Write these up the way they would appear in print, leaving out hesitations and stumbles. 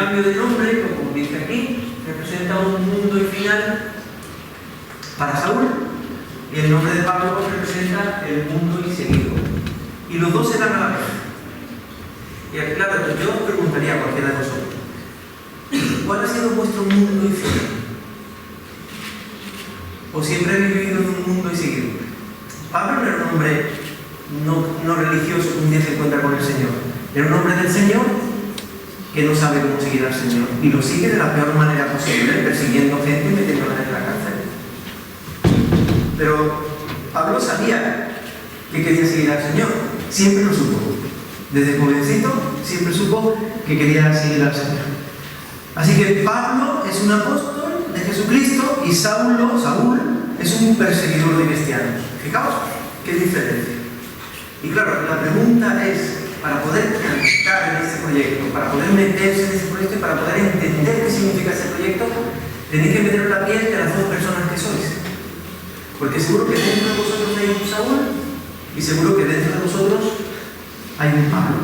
cambio de nombre, como dice aquí, representa un mundo y final para Saúl, y el nombre de Pablo representa el mundo y seguido. Y los dos se dan a la vez. Y claro, yo os preguntaría a cualquiera de vosotros, ¿cuál ha sido vuestro mundo y final? ¿O siempre habéis vivido en un mundo y seguido? Pablo no era un hombre no religioso que un día se encuentra con el Señor. Era un hombre del Señor que no sabe cómo seguir al Señor. Y lo sigue de la peor manera posible, persiguiendo gente y metiéndola en la cárcel. Pero Pablo sabía que quería seguir al Señor. Siempre lo supo. Desde jovencito siempre supo que quería seguir al Señor. Así que Pablo es un apóstol de Jesucristo y Saúl es un perseguidor de cristianos. Fijaos qué diferencia. Y claro, la pregunta es, para poder entrar en este proyecto, para poder meterse en este proyecto y para poder entender qué significa este proyecto, tenéis que meter la piel de las dos personas que sois. Porque seguro que dentro de vosotros hay un Saúl y seguro que dentro de vosotros hay un Pablo.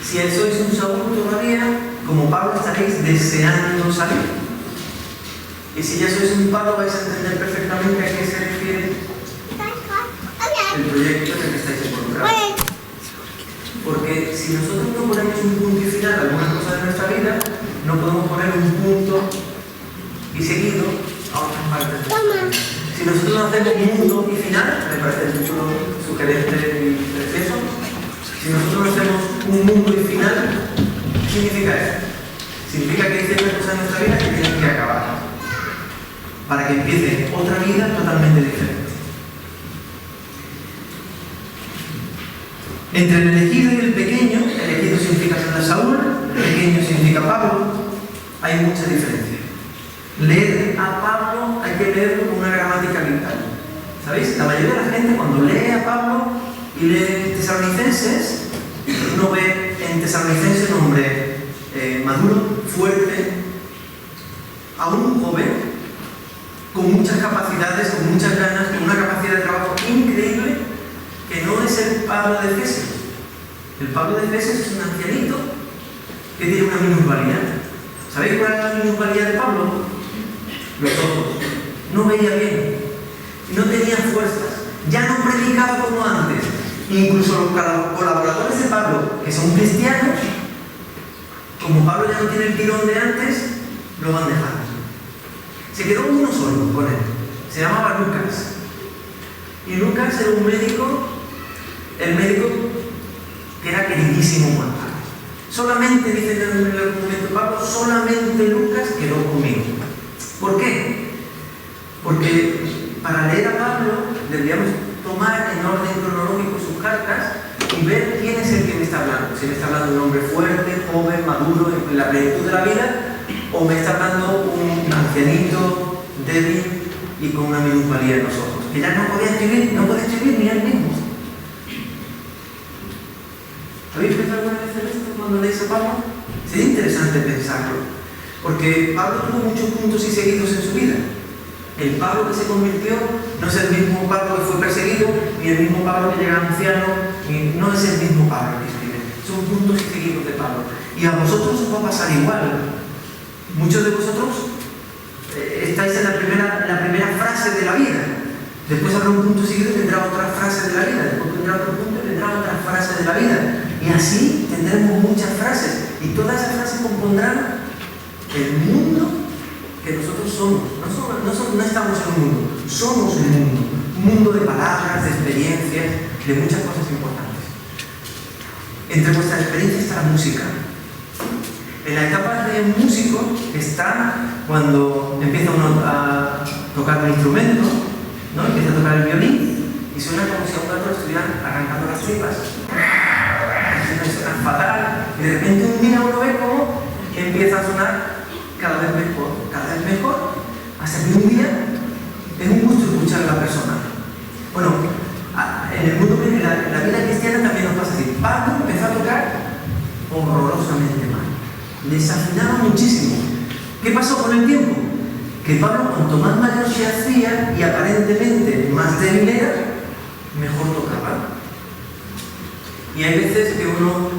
Si sois un Saúl todavía, como Pablo estaréis deseando salir. Y si ya sois un Pablo, vais a entender perfectamente a qué se refiere el proyecto en el que estáis involucrados. Porque si nosotros no ponemos un punto y final a algunas cosas de nuestra vida, no podemos poner un punto y seguido a otras partes de nuestra vida. Si nosotros no hacemos un punto y final, me parece el título sugerente y precioso, si nosotros no hacemos un mundo y final, ¿qué significa eso? Significa que hay ciertas cosas en nuestra vida que tienen que acabar para que empiece otra vida totalmente diferente. Entre el elegido y el pequeño, el elegido significa Saúl, el pequeño significa Pablo, hay mucha diferencia. Leer a Pablo hay que leerlo con una gramática vital. ¿Sabéis? La mayoría de la gente cuando lee a Pablo y lee Tesalonicenses, uno ve en Tesalonicenses un hombre maduro, fuerte, aún joven, con muchas capacidades, con muchas ganas, con una capacidad de trabajo increíble, que no es el Pablo de Efesios. El Pablo de Efesios es un ancianito que tiene una minusvalía. ¿Sabéis cuál es la minusvalía de Pablo? Los ojos. No veía bien, no tenía fuerzas, ya no predicaba como antes. Incluso los colaboradores de Pablo, que son cristianos, como Pablo ya no tiene el tirón de antes, lo van dejando. Se quedó uno solo con él, se llamaba Lucas. Y Lucas era un médico, el médico que era queridísimo por Pablo. Solamente, dice en el documento de Pablo, solamente Lucas quedó conmigo. ¿Por qué? Porque para leer a Pablo deberíamos tomar en orden cronológico sus cartas y ver quién es el que me está hablando. Si me está hablando un hombre fuerte, joven, maduro, en la plenitud de la vida, o me está hablando un ancianito, débil y con una minusvalía en los ojos, que ya no podía escribir ni él mismo. ¿Habéis pensado alguna vez en esto cuando leéis a Pablo? Sería interesante pensarlo, porque Pablo tuvo muchos puntos y seguidos en su vida. El Pablo que se convirtió no es el mismo Pablo que fue perseguido, ni el mismo Pablo que llega anciano, no es el mismo Pablo que escribe. Son puntos y seguidos de Pablo. Y a vosotros os va a pasar igual. Muchos de vosotros estáis en la primera frase de la vida. Después habrá un punto seguido y vendrá otra frase de la vida. Después vendrá otro punto y vendrá otra frase de la vida. Y así tendremos muchas frases. Y todas esas frases compondrán el mundo que nosotros somos. No estamos en un mundo, somos un mundo. Un mundo de palabras, de experiencias, de muchas cosas importantes. Entre vuestras experiencias está la música. En la etapa de músico está cuando empieza uno a tocar el instrumento, ¿no? Empieza a tocar el violín y suena como si a un gato le estuvieran arrancando las tripas. Suena fatal. Y de repente un día uno ve cómo empieza a sonar cada vez mejor, hasta que un día es un gusto escuchar a la persona. Bueno, en el mundo, en la vida cristiana también nos pasa así. Pablo empezó a tocar horrorosamente mal. Desafinaba muchísimo. ¿Qué pasó con el tiempo? Que Pablo, cuanto más mayor se hacía y aparentemente más débil era, mejor tocaba. Y hay veces que uno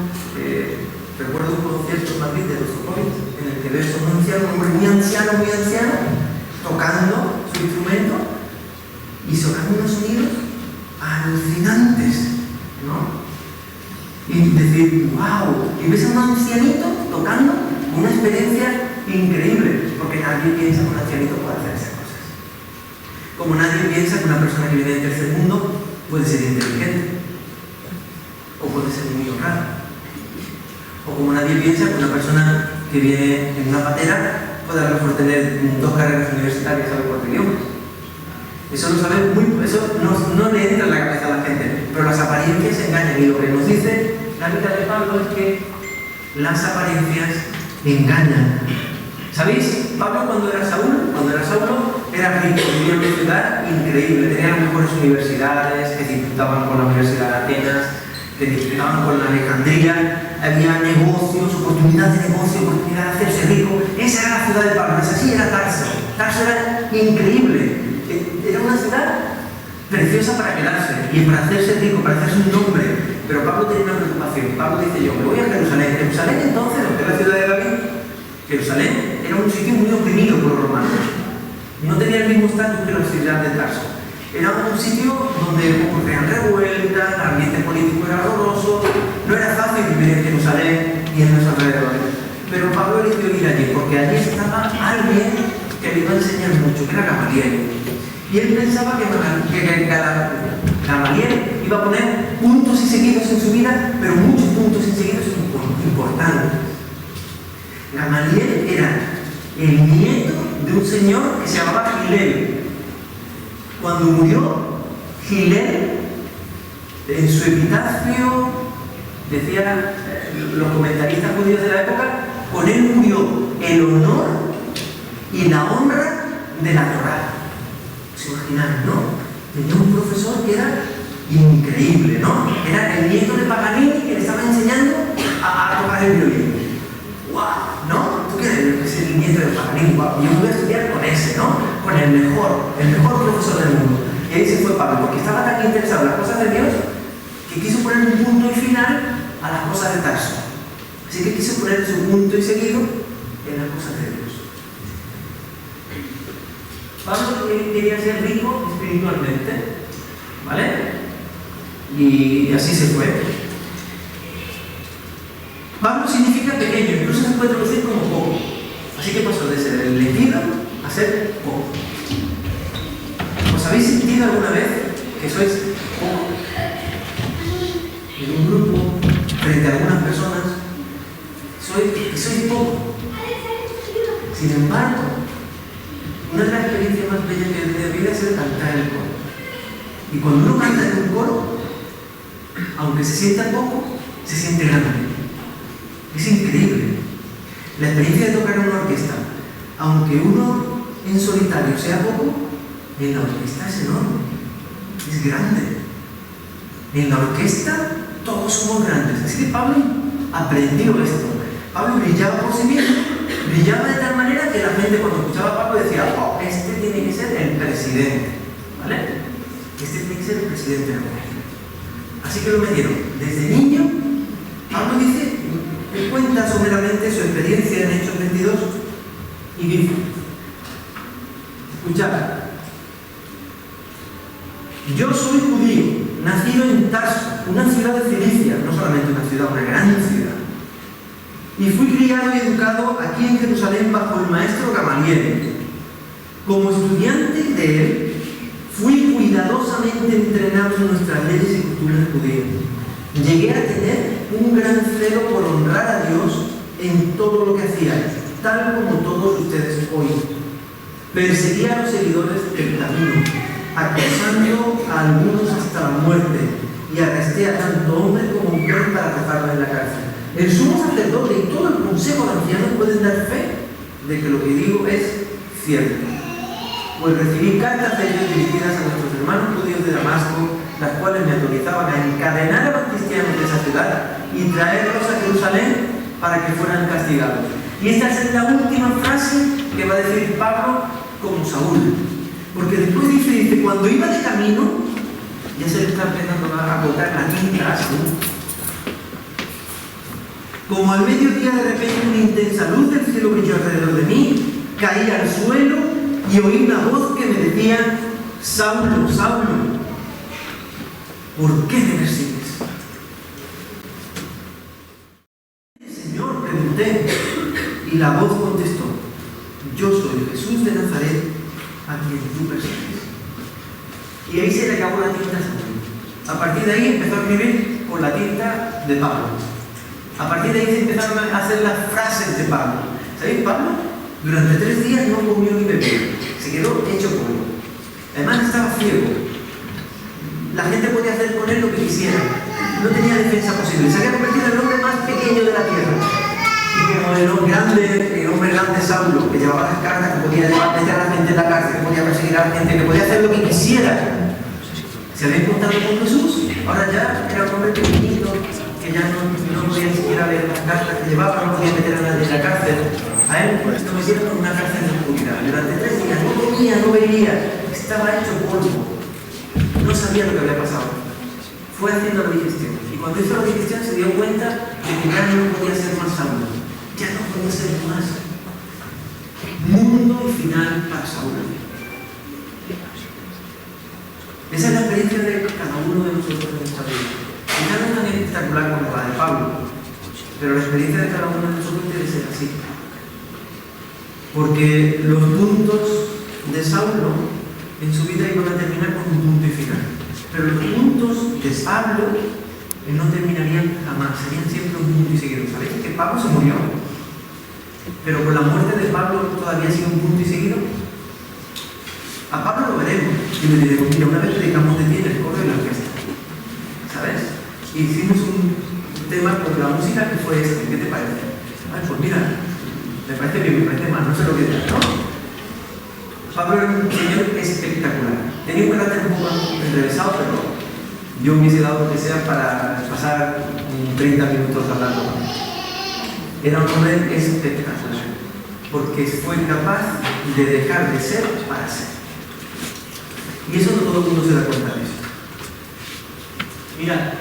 Recuerdo un concierto en Madrid de los Socorros, en el que ves a un hombre muy anciano, tocando su instrumento y sonando unos sonidos alucinantes, ¿no? Y decir, wow, y ves a un ancianito tocando, una experiencia increíble, porque nadie piensa que un ancianito puede hacer esas cosas. Como nadie piensa que una persona que viene del tercer mundo puede ser inteligente, o puede ser muy honrada. O como nadie piensa que una persona que viene en una patera puede a lo mejor tener 2 carreras universitarias, sabe 4 idiomas. Eso no le entra en la cabeza a la gente, pero las apariencias engañan. Y lo que nos dice la vida de Pablo es que las apariencias engañan. ¿Sabéis? Pablo cuando era Saulo era rico, vivía en una ciudad increíble, tenía las mejores universidades, que disputaban con la Universidad de Atenas, que disputaban con la Alejandría, había negocios, oportunidad de negocio, oportunidad de hacerse rico. Esa era la ciudad de Pablo, esa sí era Tarso. Tarso era increíble, era una ciudad preciosa para quedarse y para hacerse rico, para hacerse un nombre. Pero Pablo tenía una preocupación. Pablo dice: yo me voy a Jerusalén. Jerusalén entonces, lo que es la ciudad de David, Jerusalén era un sitio muy oprimido por los romanos. No tenía el mismo estatus que la ciudad de Tarso. Era un sitio donde ocurrían revueltas, el ambiente político era horroroso, no era fácil vivir en Jerusalén y en los alrededores. Pero Pablo eligió ir allí porque allí estaba alguien que le iba a enseñar mucho, que era Gamaliel. Y él pensaba que Gamaliel iba a poner puntos y seguidos en su vida, pero muchos puntos y seguidos importantes. Gamaliel era el nieto de un señor que se llamaba Gilel. Cuando murió Gilel, en su epitafio, decían los comentaristas judíos de la época, con él murió el honor y la honra de la Torá. ¿Se imaginan, no? Tenía un profesor que era increíble, ¿no? Era el nieto de Paganini que le estaba enseñando a tocar el violín. ¡Guau! ¿No? ¿Tú quieres ser el nieto de Paganini? ¡Guau! Yo voy a estudiar con ese, ¿no? Con el mejor profesor del mundo. Y ahí se fue Pablo, porque estaba tan interesado en las cosas de Dios que quiso poner un punto y final a las cosas de Tarso. Así que quiso poner su punto y seguido en las cosas de Dios. Pablo quería ser rico espiritualmente, ¿vale? Y así se fue. Pablo significa pequeño, incluso se puede traducir como poco. Así que pasó de ser elegido a ser poco. ¿Os habéis sentido alguna vez que sois poco? En un grupo, frente a algunas personas, sois poco. Sin embargo, una de las experiencias más bellas que he tenido es el cantar en el coro. Y cuando uno canta en un coro, aunque se sienta poco, se siente grande. Es increíble. La experiencia de tocar en una orquesta, aunque uno en solitario sea poco, en la orquesta es enorme, es grande. En la orquesta todos somos grandes. Así que Pablo aprendió esto. Pablo brillaba por sí mismo, brillaba de tal manera que la gente cuando escuchaba a Pablo decía: oh, este tiene que ser el presidente, ¿vale? Este tiene que ser el presidente de la comunidad. Así que lo metieron desde niño. Pablo dice, él cuenta someramente su experiencia en Hechos 22 y dice: escuchad, yo soy judío, nacido en Tarso, una ciudad de Cilicia, no solamente una ciudad, una gran ciudad. Y fui criado y educado aquí en Jerusalén bajo el maestro Gamaliel. Como estudiante de él, fui cuidadosamente entrenado en nuestras leyes y costumbres judías. Llegué a tener un gran celo por honrar a Dios en todo lo que hacía, tal como todos ustedes hoy. Perseguía a los seguidores del camino, acosando a algunos hasta la muerte, y arresté a tanto hombre como mujer para arrojarlos en la cárcel. El sumo sacerdote y todo el consejo de ancianos pueden dar fe de que lo que digo es cierto. Pues recibí cartas de ellos dirigidas a nuestros hermanos judíos de Damasco, las cuales me autorizaban a encadenar a los cristianos de esa ciudad y traerlos a Jerusalén para que fueran castigados. Y esta es la última frase que va a decir Pablo como Saúl. Porque después dice, cuando iba de camino, ya se le está empezando a botar la tinta a Saúl. Como al mediodía de repente una intensa luz del cielo brilló alrededor de mí, caí al suelo y oí una voz que me decía: Saulo, Saulo, ¿por qué me persigues? Señor, pregunté, y la voz contestó: yo soy Jesús de Nazaret, a quien tú persigues. Y ahí se le acabó la tinta a Saulo. A partir de ahí empezó a escribir con la tinta de Pablo. A partir de ahí se empezaron a hacer las frases de Pablo. ¿Sabéis? Pablo durante 3 días no comió ni bebió. Se quedó hecho polvo. Además estaba ciego. La gente podía hacer con él lo que quisiera. No tenía defensa posible. Se había convertido en el hombre más pequeño de la tierra. Y como el hombre grande Saulo, que llevaba las cartas, que podía meter a la gente en la cárcel, que podía perseguir a la gente, que podía hacer lo que quisiera, se había encontrado con Jesús. Ahora ya era un hombre pequeñito, que ya no podía ni siquiera leer las cartas que llevaba, no podía meter a nadie en la cárcel. A él lo metieron en una cárcel de oscuridad. Durante 3 días no comía, no bebía, estaba hecho polvo. No sabía lo que había pasado. Fue haciendo la digestión. Y cuando hizo la digestión se dio cuenta de que ya no podía ser más Saulo. Ya no podía ser más. Mundo y final para Saulo. Esa es la experiencia de cada uno de nosotros en esta vida. Quizás no es tan espectacular como la de Pablo, pero la experiencia de cada uno de nosotros debe ser así. Porque los puntos de Saulo en su vida iban a terminar con un punto y final. Pero los puntos de Pablo no terminarían jamás, serían siempre un punto y seguido. ¿Sabéis que Pablo se murió? Pero con la muerte de Pablo todavía sigue un punto y seguido. A Pablo lo veremos y le diremos: mira, una vez predicamos de ti en el coro de la orquesta, ¿sabes? Y hicimos un tema con la música que fue este. ¿Qué te parece? Ay, pues mira, me parece bien, me parece mal, no sé lo que es, ¿no? Pablo era un señor espectacular. Tenía un carácter un poco enrevesado, pero yo hubiese dado lo que sea para pasar 30 minutos hablando con él. Era un hombre espectacular, porque fue capaz de dejar de ser para ser. Y eso no todo el mundo se da cuenta de eso. Mira,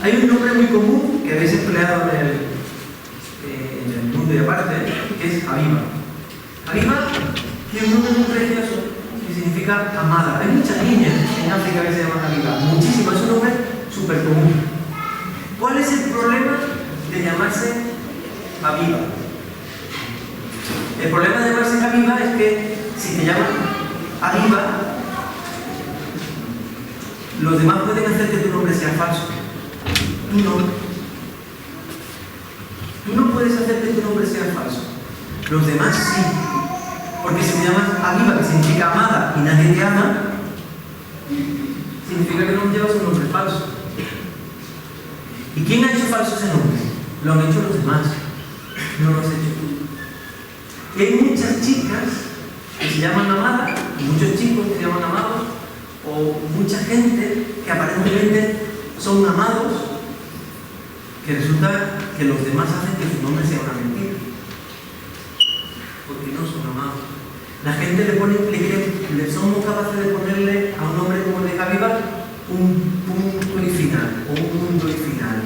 hay un nombre muy común que habéis empleado en el mundo y aparte, que es Aviva. Aviva tiene un nombre muy precioso que significa amada. Hay muchas niñas en África que se llaman Aviva, muchísimas, es un nombre súper común. ¿Cuál es el problema de llamarse Aviva? El problema de llamarse Aviva es que si te llaman Aviva, los demás pueden hacer que tu nombre sea falso. Tú no. Tú no puedes hacer que tu nombre sea falso. Los demás sí. Porque si te llamas Aviva, que significa amada, y nadie te ama, significa que no llevas un nombre falso. ¿Y quién ha hecho falso ese nombre? Lo han hecho los demás. No lo has hecho tú. Y hay muchas chicas que se llaman amadas, muchos chicos que se llaman amados, o mucha gente que aparentemente son amados, que resulta que los demás hacen que su nombre sea una mentira, porque no son amados. La gente le somos capaces de ponerle a un hombre como el de Aviva un punto y final, o un mundo y final.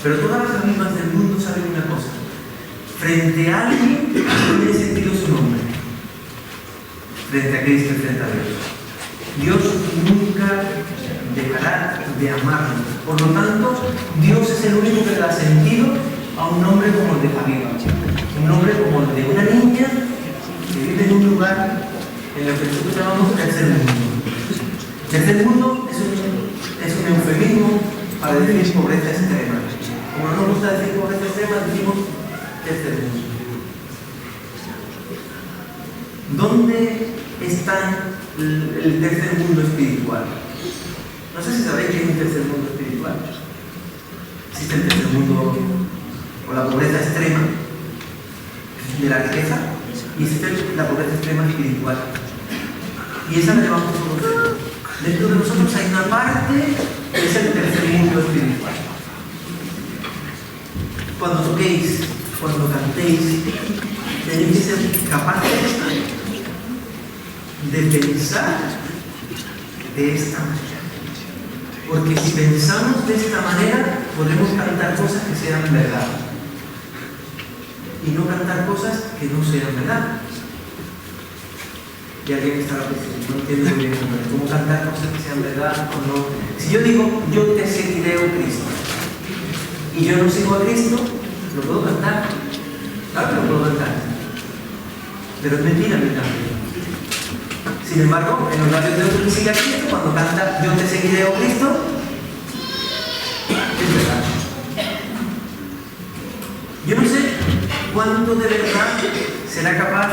Pero todas las Avivas del mundo saben una cosa: frente a alguien tiene sentido su nombre. Frente a Cristo y frente a Dios. Dios nunca dejará de amarnos. Por lo tanto, Dios es el único que le da sentido a un nombre como el de Aviva. Un nombre como el de una niña que vive en un lugar en el que nosotros llamamos tercer mundo. Tercer mundo es un eufemismo para decir pobreza extrema. Como no nos gusta decir pobreza extrema, decimos tercer mundo. ¿Dónde está el tercer mundo espiritual? No sé si sabéis que hay un tercer mundo espiritual. Existe el tercer mundo o la pobreza extrema de la riqueza, y existe la pobreza extrema espiritual. Y esa la llevamos todos. Dentro de nosotros hay una parte que es el tercer mundo espiritual. Cuando toquéis, cuando cantéis, tenéis que ser capaces de pensar de esta manera. Porque si pensamos de esta manera, podremos cantar cosas que sean verdad. Y no cantar cosas que no sean verdad. Y alguien estaba diciendo, no entiendo muy bien cómo cantar cosas que sean verdad o no. Si yo digo, yo te seguiré, oh Cristo, y yo no sigo a Cristo, lo puedo cantar. Claro que lo puedo cantar. Pero es mentira mi canto. Sin embargo, en los labios de otro que sigue a Cristo, cuando canta yo te seguiré, oh Cristo, es verdad. Yo no sé cuánto de verdad será capaz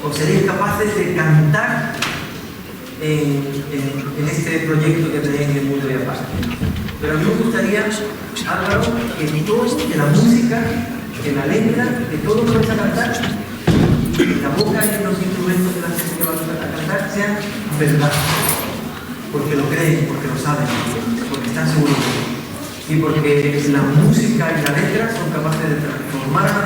o seréis capaces de cantar en este proyecto que tenéis en el mundo y aparte. Pero a mí me gustaría, Álvaro, que todo, que la música, que la letra, que todo lo que vais a cantar, que la boca y los instrumentos de la gente que van a cantar sean verdad. Porque lo creen, porque lo saben, porque están seguros. Y porque la música y la letra son capaces de transformar a la